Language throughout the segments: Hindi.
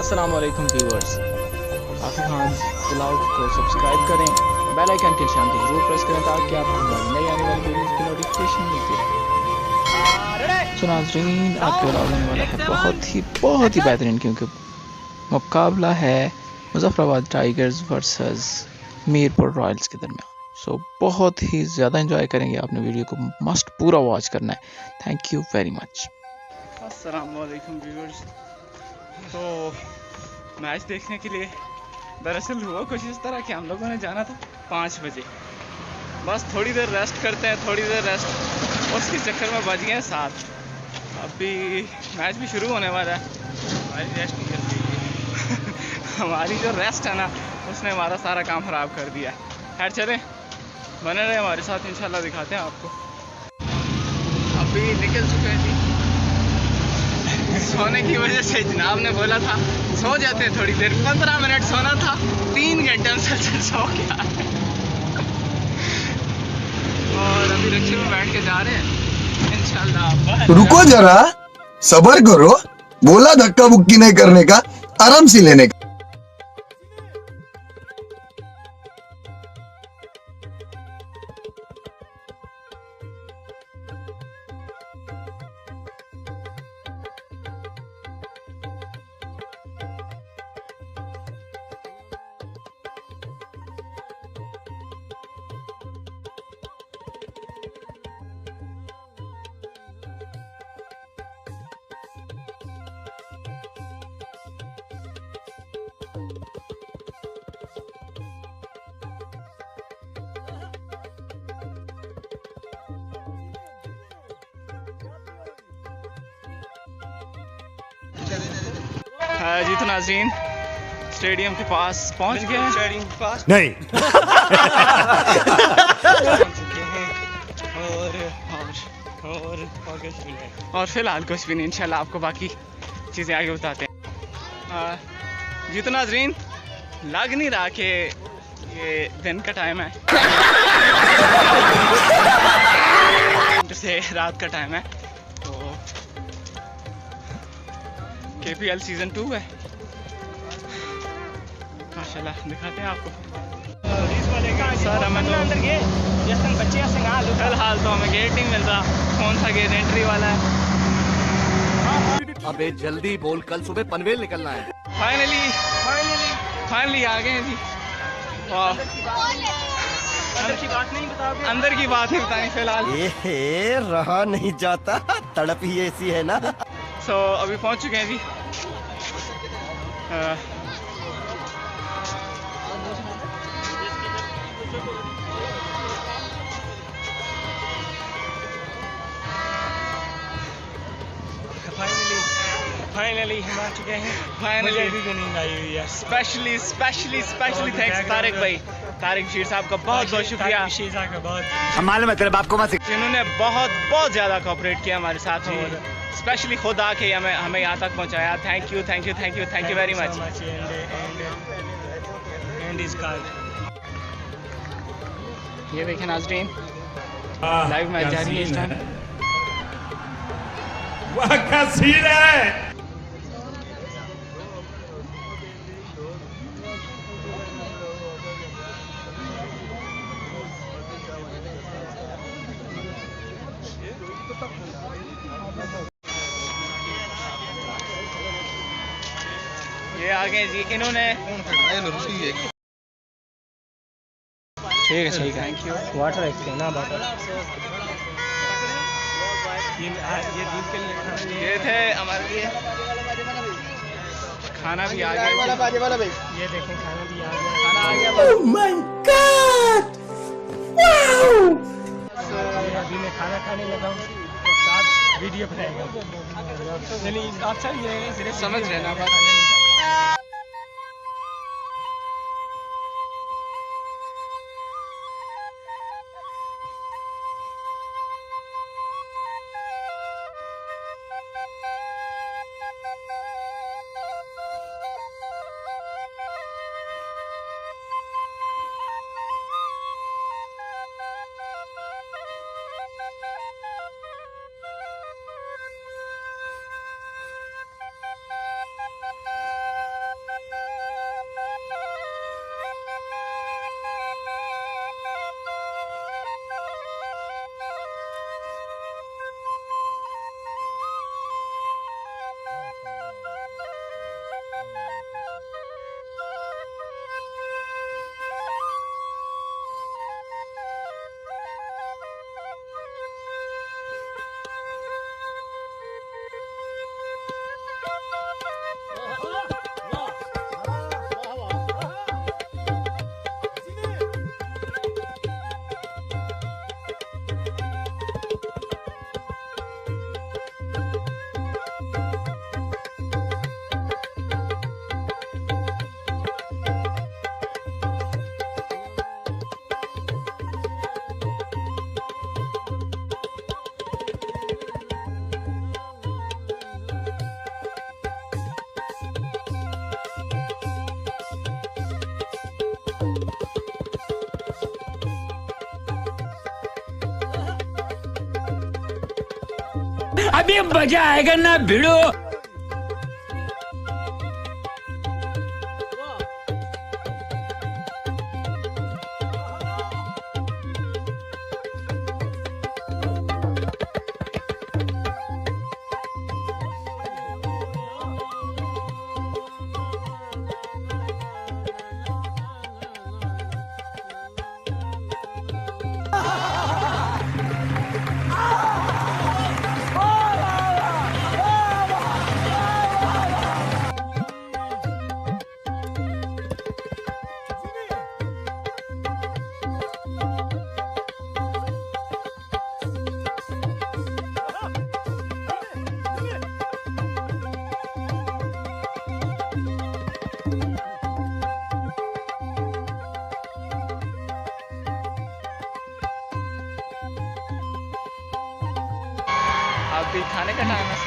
अस्सलाम वालेकुम व्यूअर्स, आसिफ खान ब्लॉग को सब्सक्राइब करें, बेल आइकन के निशान को जरूर प्रेस करें ताकि आपको हमारी नई आने वाली वीडियोस की नोटिफिकेशन मिलती रहे। सो नाज़रीन, आपके ब्लॉग आने वाला है बहुत ही बेहतरीन, क्योंकि मुकाबला है Muzaffarabad tigers versus Mirpur Royals के दरमियान। सो बहुत ही ज़्यादा इंजॉय करेंगे, आपने वीडियो को मस्ट पूरा वॉच करना है। Thank you very much. अस्सलाम वालेकुम व्यूअर्स। तो मैच देखने के लिए दरअसल हुआ कुछ इस तरह कि हम लोगों ने जाना था 5 बजे। बस थोड़ी देर रेस्ट करते हैं, थोड़ी देर रेस्ट, उसके चक्कर में बज गए 7। अभी मैच भी शुरू होने वाला है। हमारी रेस्ट नहीं कर रही हमारी जो रेस्ट है ना, उसने हमारा सारा काम ख़राब कर दिया है। खैर चलें, बने रहे हमारे साथ, इंशाल्लाह दिखाते हैं आपको। अभी निकल चुके हैं जी। सोने की वजह से जनाब ने बोला था सो जाते हैं थोड़ी देर, 15 मिनट सोना था, 3 घंटे मुसलसल सो गया और अभी रिक्शे में बैठ के जा रहे हैं इंशाल्लाह। रुको जरा, सबर करो, बोला धक्का बुक्की नहीं करने का, आराम से लेने का। जी तो नाज़रीन, स्टेडियम के पास पहुंच गए हैं। स्टेडियम के पास नहीं पहुंच चुके हैं और फिलहाल कुछ भी नहीं, इंशाल्लाह आपको बाकी चीज़ें आगे बताते हैं। जी तो नाज़रीन, लग नहीं रहा कि ये दिन का टाइम है जैसे रात का टाइम है। तो KPL सीज़न 2 है माशाल्लाह, दिखाते हैं आपको। सर हमें तो फिलहाल तो हमें गेट नहीं मिल रहा। कौन सा गेट एंट्री वाला है? अबे जल्दी बोल, कल सुबह पनवेल निकलना है। फाइनली आ गए हैं जी। अंदर की बात नहीं बतानी फिलहाल। ये रहा नहीं जाता, तड़प ही ऐसी है ना। सो अभी पहुंच चुके हैं जी। फाइनली हम आ चुके हैं। फाइनली अभी भी नींद आई हुई है। स्पेशली थैंक्स तारिक भाई, तारिक शीर साहब का बहुत बहुत शुक्रिया, शीशा का बहुत हम मालूम है तेरे बाप को मत। जिन्होंने बहुत ज़्यादा कोऑपरेट किया हमारे साथ और स्पेशली खुद आके हमें यहाँ तक पहुँचाया। Thank you very much. ये देखें नाज़रीन, लाइव मैच जारी है इस टाइम। वाह क्या सीन है। ये आ गए जी, इन्होंने ठीक है थैंक यू। वाटर एक्सचेंज ना वाटर ये थे हमारे लिए, खाना भी आ गया। ये देखें, खाना भी आ गया। खाना आ गया। Oh my God! Wow! अभी मैं खाना खाने लगा हूँ और साथ वीडियो बनाएगा। चलिए आप सिर्फ समझ रहे ना खाने नहीं जाता। अभी मजा आएगा ना भिड़ो। अभी खाने का टाइम है।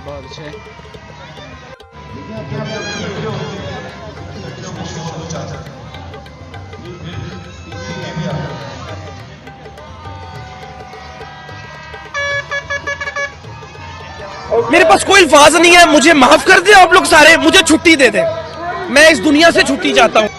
बहुत अच्छे। मेरे पास कोई अल्फाज नहीं है, मुझे माफ कर दे आप लोग सारे, मुझे छुट्टी दे दे, मैं इस दुनिया से छुट्टी चाहता हूँ।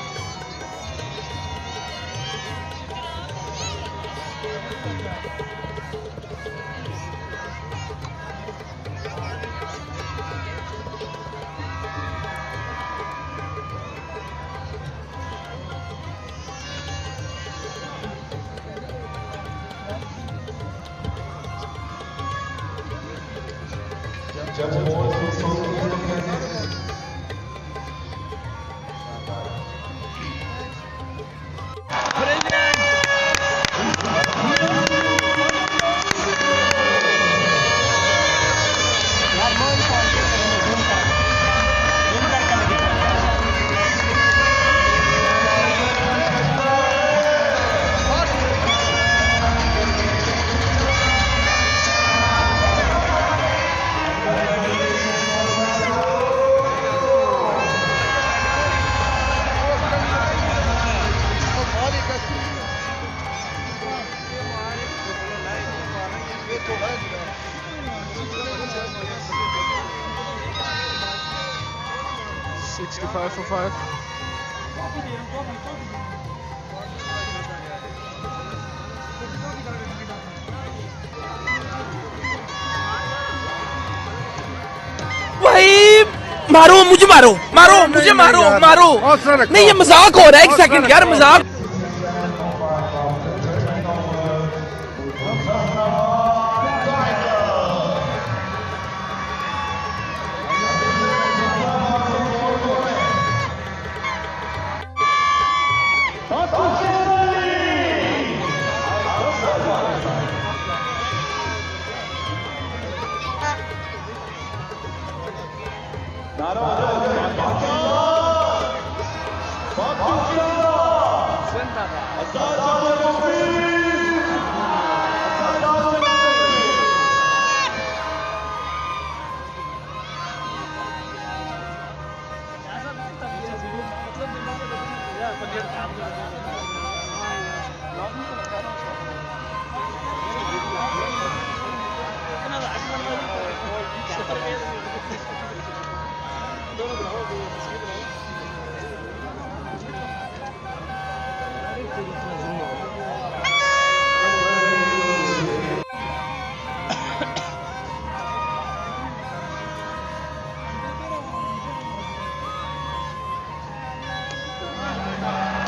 $65 for 5. भाई मारो मुझे, मारो मारो मुझे, मारो मारो। नहीं ये मजाक हो रहा है, एक सेकंड यार, मजाक।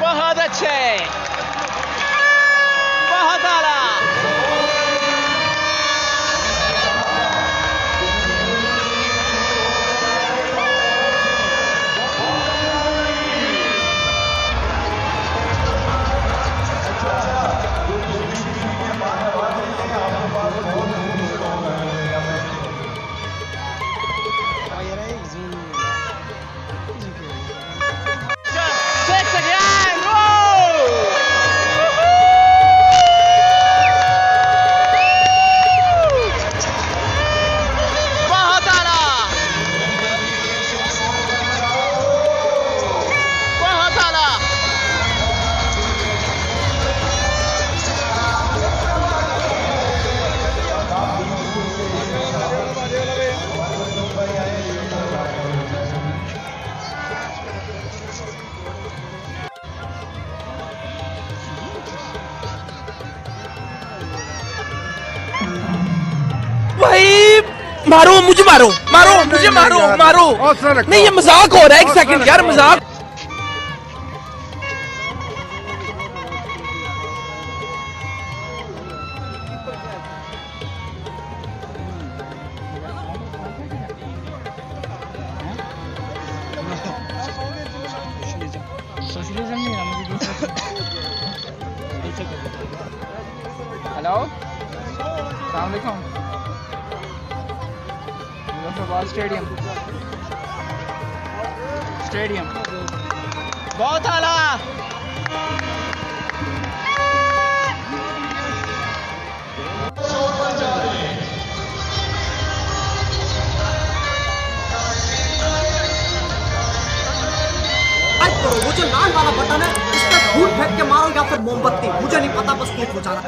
बहुत अच्छे, बहुत आला। Six again! Whoa! बहुत आला, बहुत आला। भाई मारो मुझे, मारो मारो मुझे, मारो मारो। नहीं ये मजाक हो रहा है, एक सेकंड यार, मजाक। सोशलिज्म नहीं है मुझे दूसरा। हेलो, अस्सलाम वालेकुम। मुजफ्फरबाद स्टेडियम बहुत आला। वो जो लाल वाला बटन है उस पर फूट फेंक के मारो या फिर मोमबत्ती, मुझे नहीं पता, बस क्लिक हो जाना।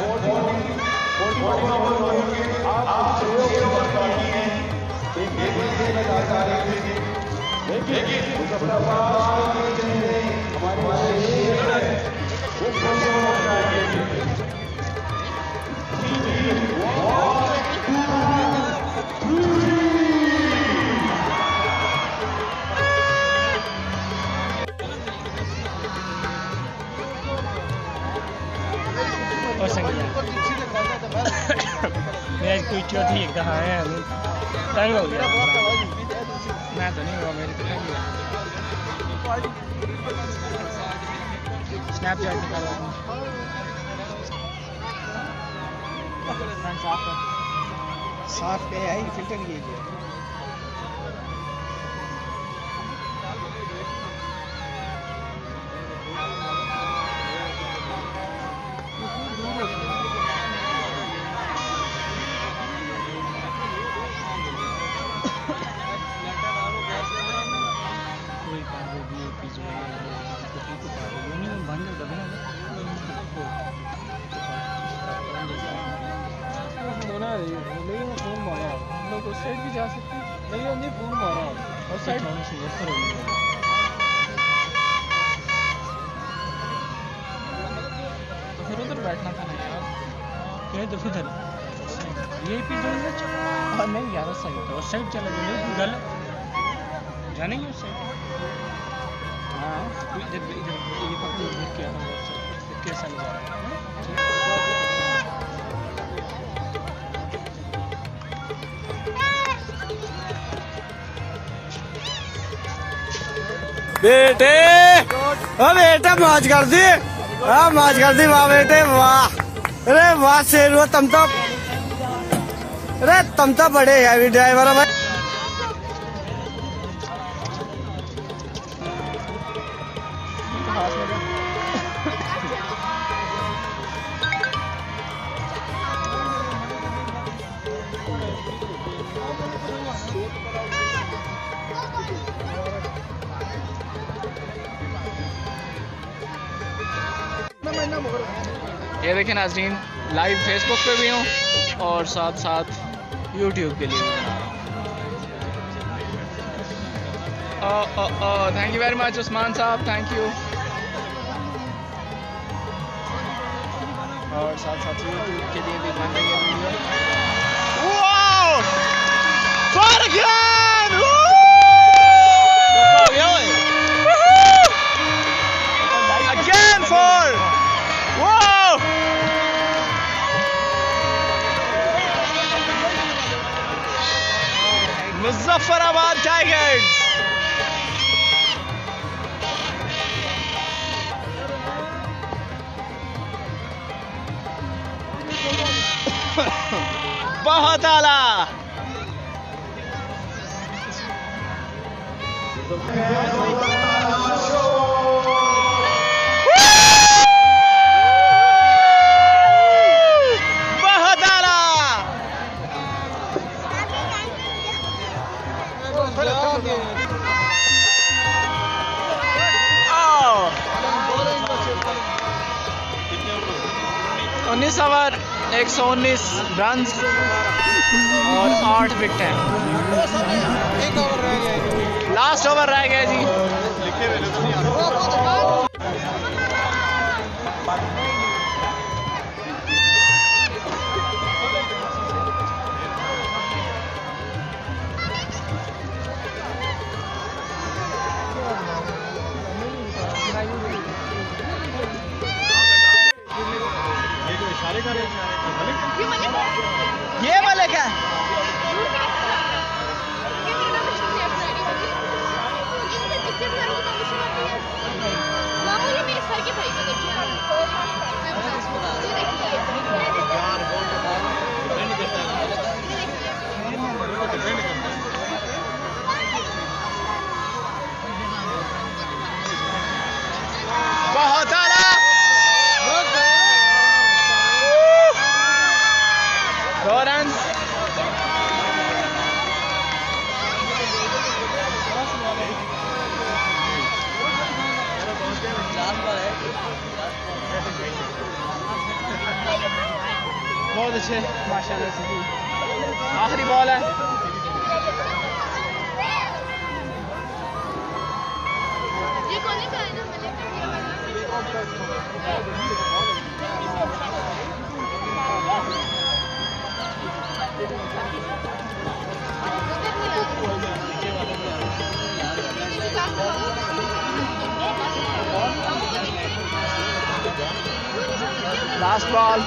मैं कोई चौथी एक कहा है, तंग हो गया। मैं तो नहीं हुआ, मेरी तो नहीं हुआ। स्नैपचैट निकालो साफ पे है, फिल्टर कीजिए। उस साइड भी जा सकते हैं, नहीं हमने फोन मारा और साइड तो फिर उधर बैठना था ना यार। क्या तो फिर ये पी जोन में नहीं यार, उस साइड उस साइड चला गया गल जानेंगे उस साइड। हाँ इधर ये पकड़ क्या कैसा लगा रहा है। बेटे ओ बेटा मौज कर दी, हाँ मौज कर दी, वाह बेटे वाह। अरे वाह शेर, तुम तो बड़े हैवी ड्राइवर हो भाई। ये देखें नाज़रीन, लाइव फेसबुक पे भी हूँ और साथ साथ यूट्यूब के लिए भी बना रहा हूँ। Thank you very much Usman साहब, थैंक यू। और साथ साथ यूट्यूब के लिए भी बन रही है video. Wow! For again! Again for! Whoa! Muzaffarabad Tigers! बहुत आला। बहुत आला। आओ। 19 ओवर 119 रन और 8 विकेट। लास्ट ओवर रह गया जी। ये मलिक है। बहुत आला। दो रन। बहुत अच्छे माशाल्लाह से। आखिरी बॉल है। ये कौन का है ना last ball.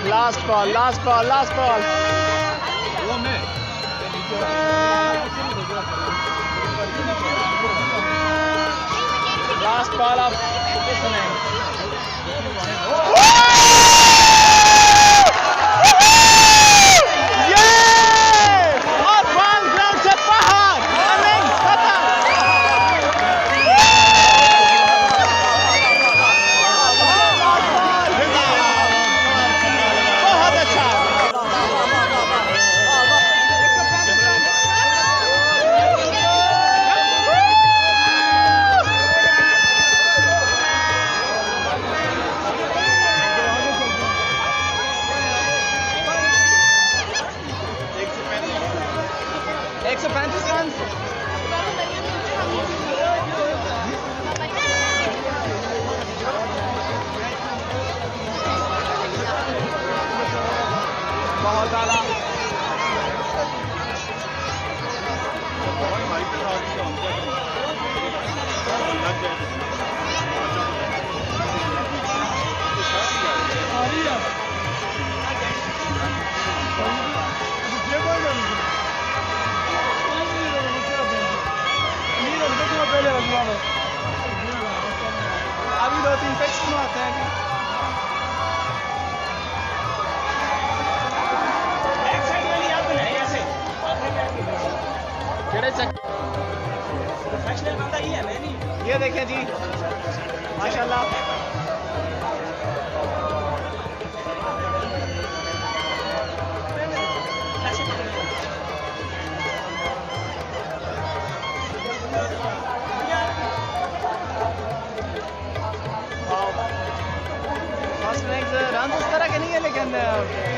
Last ball, last ball, last ball. Last ball अब बहुत आला। अभी 2-3 फिक्स आते हैं। ये देखें जी माशाल्लाह।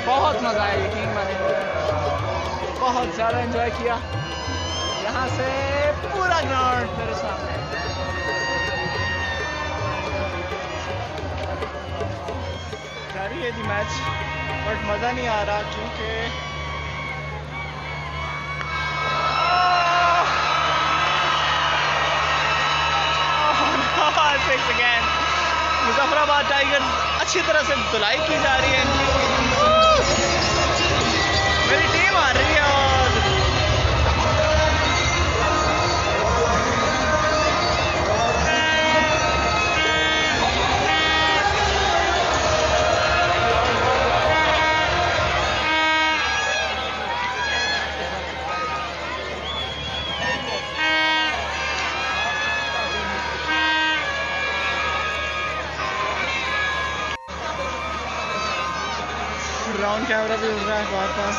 बहुत मज़ा आया, यकीन माने बहुत ज़्यादा एंजॉय किया। यहाँ से पूरा ग्राउंड मेरे सामने। जारी है जी मैच, बट मज़ा नहीं आ रहा क्योंकि मुजफ्फराबाद टाइगर्स अच्छी तरह से धुलाई की जा रही है। मेरी टीम आ रही है और ग्राउंड कैमरा भी उड़ रहा है हमारे पास।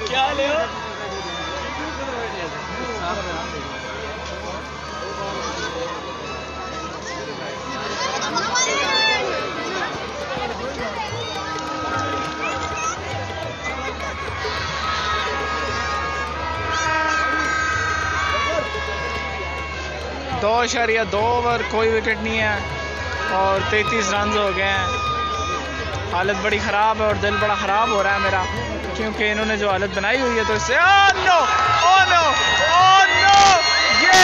क्या ले हो? दो 2 ओवर, कोई विकेट नहीं है और 33 रन हो गए हैं। हालत बड़ी ख़राब है और दिल बड़ा ख़राब हो रहा है मेरा, क्योंकि इन्होंने जो हालत बनाई हुई है तो इससे oh no oh no oh no ये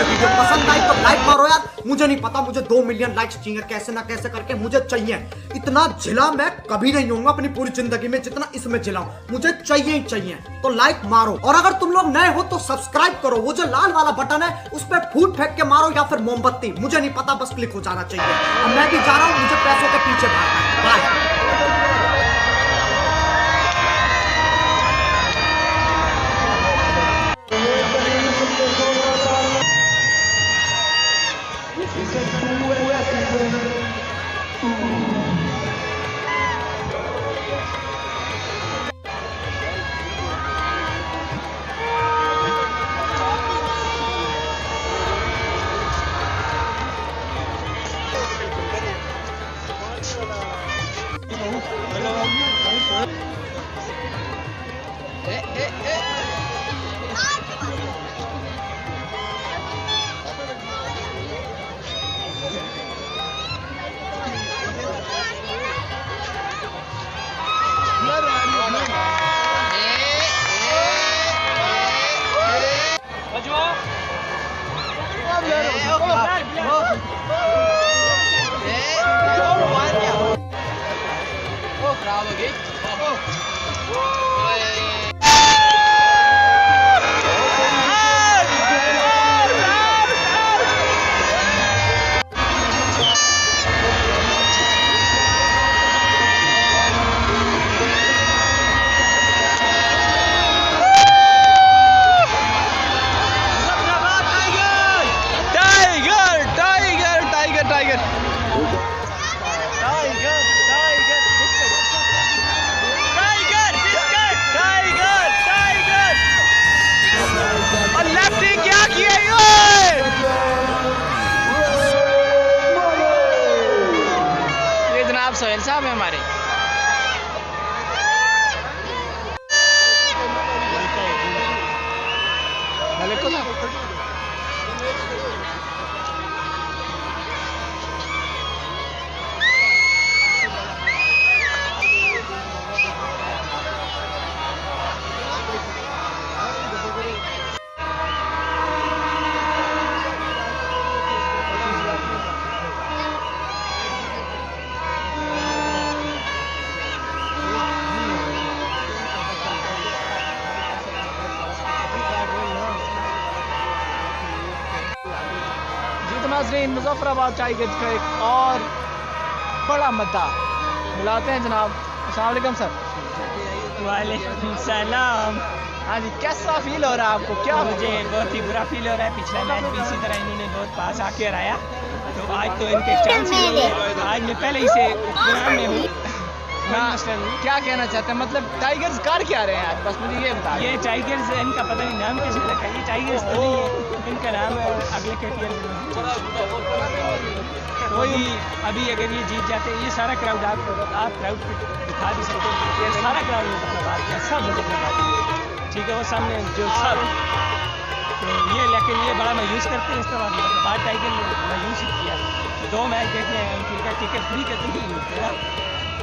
वीडियो पसंद आई तो लाइक मारो यार। मुझे नहीं पता, मुझे 2 मिलियन लाइक्स चाहिए, कैसे ना कैसे करके मुझे चाहिए। इतना झिला मैं कभी नहीं होऊंगा अपनी पूरी जिंदगी में जितना इसमें झिलाऊं, मुझे चाहिए ही चाहिए। तो लाइक मारो और अगर तुम लोग नए हो तो सब्सक्राइब करो। वो जो लाल वाला बटन है उस पर फूट फेंक के मारो या फिर मोमबत्ती, मुझे नहीं पता, बस क्लिक हो जाना चाहिए। अब मैं भी जा रहा हूँ, मुझे पैसों के पीछे भागना है। बाय। खराब हो गई। सोहेल साहब है हमारे। नाज़रीन, मुजफ्फराबाद टाइगर्स का एक और बड़ा मुद्दा बुलाते हैं जनाब। अस्सलाम वालेकुम सर। वालेकुम सलाम। हाँ जी, कैसा फील हो रहा है आपको? क्या मुझे बहुत ही बुरा फील हो रहा है। पिछला मैच भी इसी तरह इन्होंने बहुत पास आके हराया, तो आज तो इनके चांस ही नहीं है। आज मैं पहले ही से ग्राउंड में हूँ कोई मसला नहीं। क्या कहना चाहते हैं, मतलब टाइगर्स कर क्या रहे हैं आज, बस मुझे ये बता ये टाइगर्स, इनका पता नहीं नाम कैसे रखा है, ये टाइगर्स तो नहीं है, इनका नाम है अगले KTL वही। अभी अगर ये जीत जाते हैं, ये सारा क्राउड आप क्राउड दिखा भी सकते हैं, ये सारा क्राउड ने अपना बात किया, सब लोग अपना बात किया, ठीक है, वो सामने जो सब। तो ये लेकिन ये बड़ा मायूस करते हैं इस तरह, बात टाइगर ने मायूस ही किया। 2 मैच देखने हैं, उनका टिकट फ्री का तो नहीं मिलता है,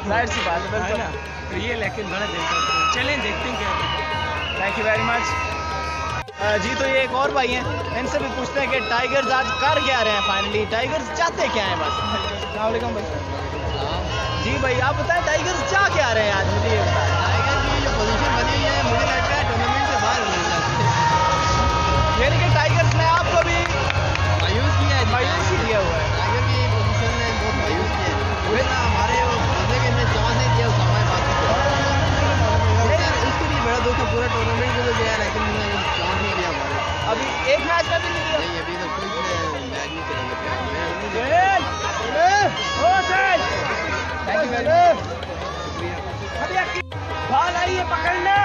जाहिर सी बात है ना। तो ये लेकिन बड़ा दिल करते हैं, चलें देखते हैं क्या। Thank you very much. जी तो ये एक और भाई हैं, इनसे भी पूछते हैं कि टाइगर्स आज कर क्या रहे हैं, फाइनली टाइगर्स चाहते क्या हैं बस। अस्सलाम वालेकुम भाई। जी भाई आप बताएं टाइगर्स चाह क्या रहे हैं आज, मुझे ये बताएं। टाइगर की जो पोजीशन बनी हुई है, मुझे लगता है टूर्नामेंट से बाहर होना चाहिए, यानी कि टाइगर्स ने आपको भी मायूस किया है, मायूस ही किया हुआ है। टाइगर की पोजीशन ने बहुत मायूस किया है, ना हमारे बंदे के ने चांस नहीं दिया उस हमारे बात उसके लिए बड़ा दुख है, पूरा टूर्नामेंट में तो गया लेकिन चांस नहीं दिया हमारे। अभी एक मैच का भी नहीं दिया। नहीं अभी तक कोई मैच नहीं खेला। Thank you very much. Ball आई है पकड़ना।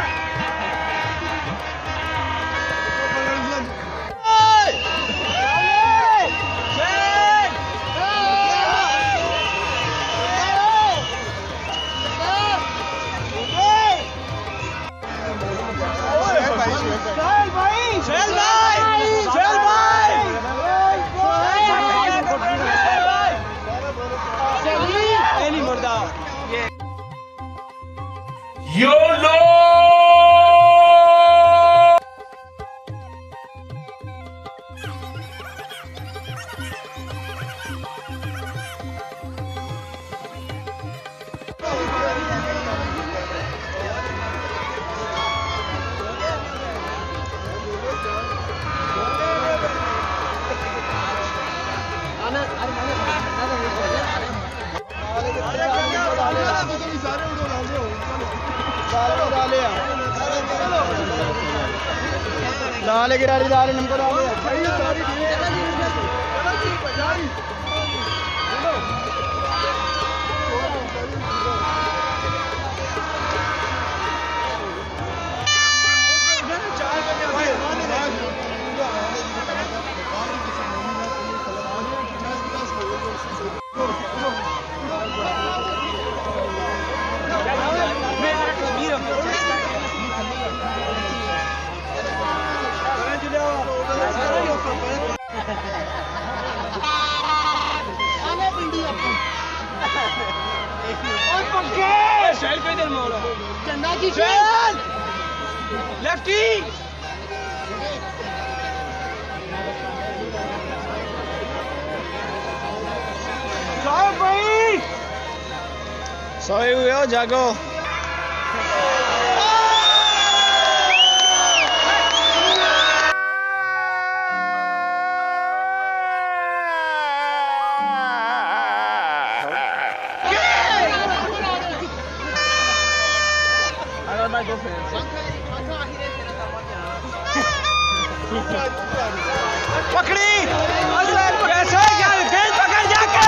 डाले गिराली डाले नंबर डाले। लेफ्टी सोए हुए हो जागो। पकड़ी कैसे गेंद पकड़ जाके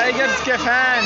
टाइगर्स के फैन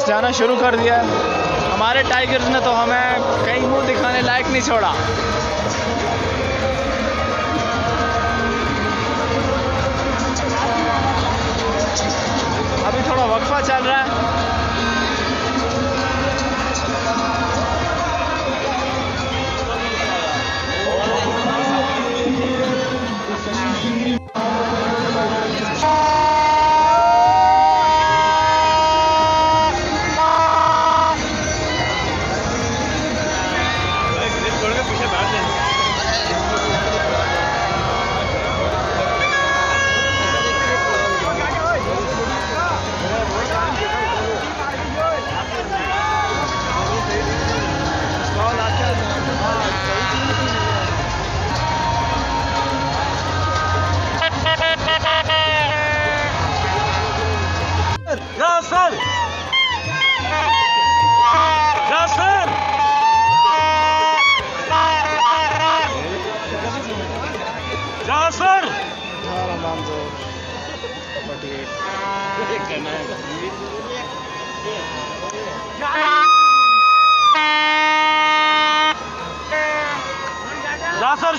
जाना शुरू कर दिया है। हमारे टाइगर्स ने तो हमें कहीं मुंह दिखाने लायक नहीं छोड़ा। अभी थोड़ा वक्फा चल रहा है। यासर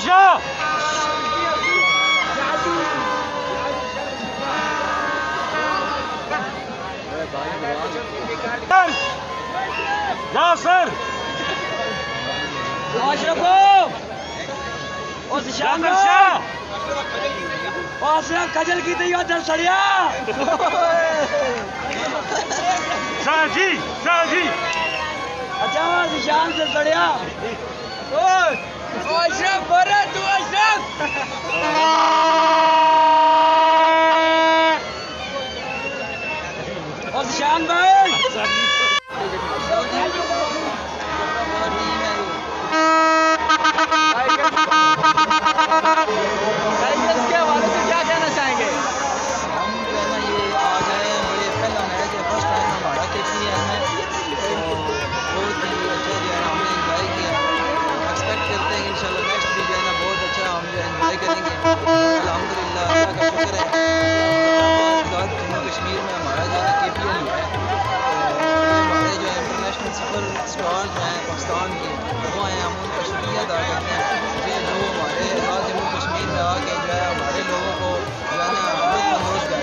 शाह यासर कजल की तैयो दल सड़िया शाह जी अच्छा निशान से सड़िया अशरफ बोले तू अशरफ और शान भाई के हवाले से क्या कहना चाहेंगे? हम जो है ना ये आज आए हैं, बड़े पहला मैच है, फर्स्ट टाइम हमारा KPL में, तो बहुत ही अच्छा जो है हमने एंजॉय किया। एक्सपेक्ट करते हैं कि इंशाल्लाह नेक्स्ट भी जो है ना बहुत अच्छा हम जो एंजॉय करेंगे। अल्हम्दुलिल्लाह अल्लाह का शुक्र है। फिलहाल जम्मू कश्मीर में हमारा जो है ना KPL हुआ है, तो हमारे जो है इंटरनेशनल सुपर स्टार जो हैं पाकिस्तान के वो आए हैं, हम उनका शुक्रिया अदा करते हैं कि जो हमारे जम्मू कश्मीर में आके जो है हमारे लोगों को जो है ना बहुत कर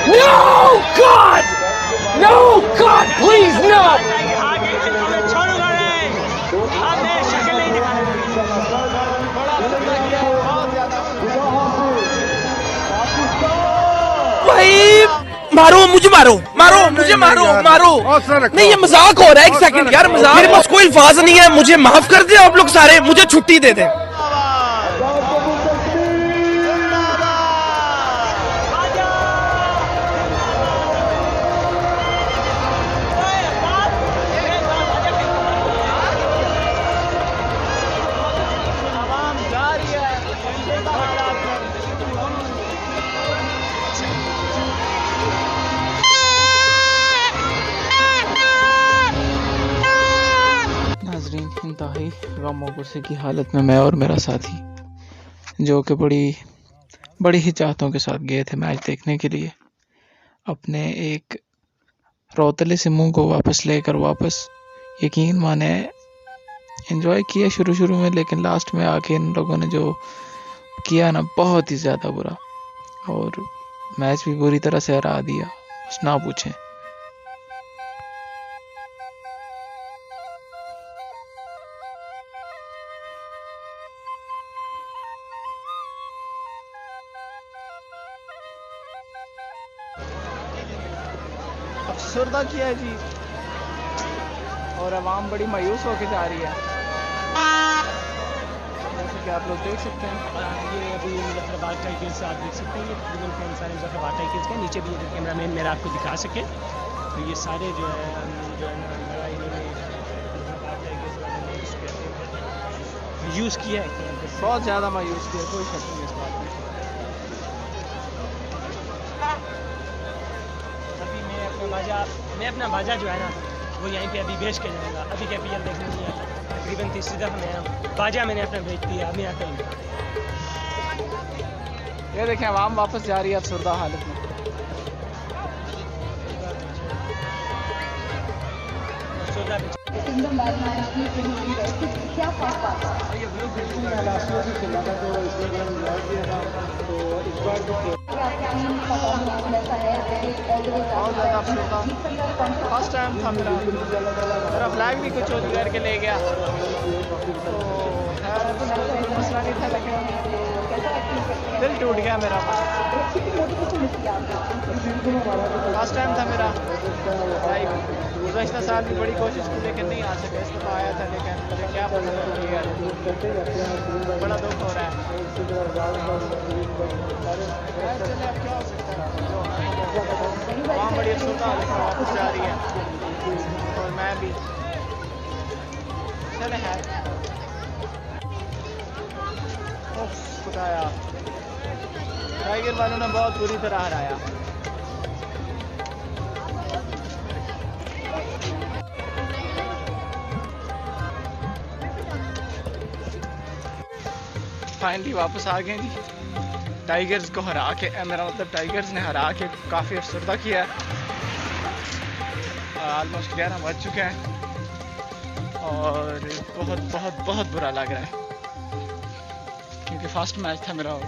No, God! No, God, please, no! छोड़ूंगा नहीं, हमने शक्ल नहीं दिखानी। भाई मारो मुझे, मारो मारो मुझे, मारो मारो। नहीं ये मजाक हो रहा है, एक सेकंड यार, मजाक। मेरे पास कोई अल्फाज नहीं है, मुझे माफ कर दे आप लोग सारे, मुझे छुट्टी दे दें। नाजरीन, इंतहाई गम और गुस्से की हालत में मैं और मेरा साथी, जो कि बड़ी ही चाहतों के साथ गए थे मैच देखने के लिए, अपने एक रौतले से मुंह को वापस यकीन माने एंजॉय किया शुरू में, लेकिन लास्ट में आके इन लोगों ने जो किया ना, बहुत ही ज़्यादा बुरा, और मैच भी बुरी तरह से हरा दिया, बस ना पूछें। अफसरदा किया है जी, और आवाम बड़ी मायूस होकर जा रही है, जैसे कि आप लोग देख सकते हैं। ये अभी मुजफ्फराबाद टाइगर्स आप देख सकते हैं, ये तकरीबन फैन सारे मुजफ्फराबाद टाइगर्स के नीचे भी, ये कैमरा मैन मेरा आपको दिखा सके, तो ये सारे जो है बड़ा इन्होंने मुजफ्फराबाद टाइगर्स वालों ने इस पे यूज़ किया है, बहुत ज़्यादा मायूस किया, कोई शक नहीं इस बात में। अभी मैं अपना बाजा जो है ना वो यहीं पे अभी बेच के जाऊँगा, अभी KPL देखने नहीं आया, तकरीबन तीसरी दफ़ा मैं आया, बाजा मैंने अपना बेच दिया, अभी आता हूँ। ये देखें, आवाम वापस जा रही है अफसरदा हालत में। फर्स्ट टाइम था मेरा फ्लैग भी कुछ चोरी करके ले गया, तो मसला नहीं था, लेकिन दिल टूट गया मेरा। फर्स्ट टाइम था मेरा लाइव, गुज़श्ता साल भी बड़ी कोशिश की लेकिन नहीं आ सके, इस दफ़ा आया था, लेकिन मुझे क्या पता, बड़ा दुख हो रहा है। चले अब क्या हो सकता है, वहाँ बड़ी अफसोस वापस जा रही है, और मैं भी चले है। खुदाया, टाइगर वालों ने बहुत बुरी तरह हराया। फाइनली वापस आ गए जी। टाइगर्स को हरा के, मेरा मतलब टाइगर्स ने हरा के काफ़ी अफसरदा किया है। ऑलमोस्ट 11 बज चुके हैं और बहुत बहुत बहुत बुरा लग रहा है क्योंकि फर्स्ट मैच था मेरा और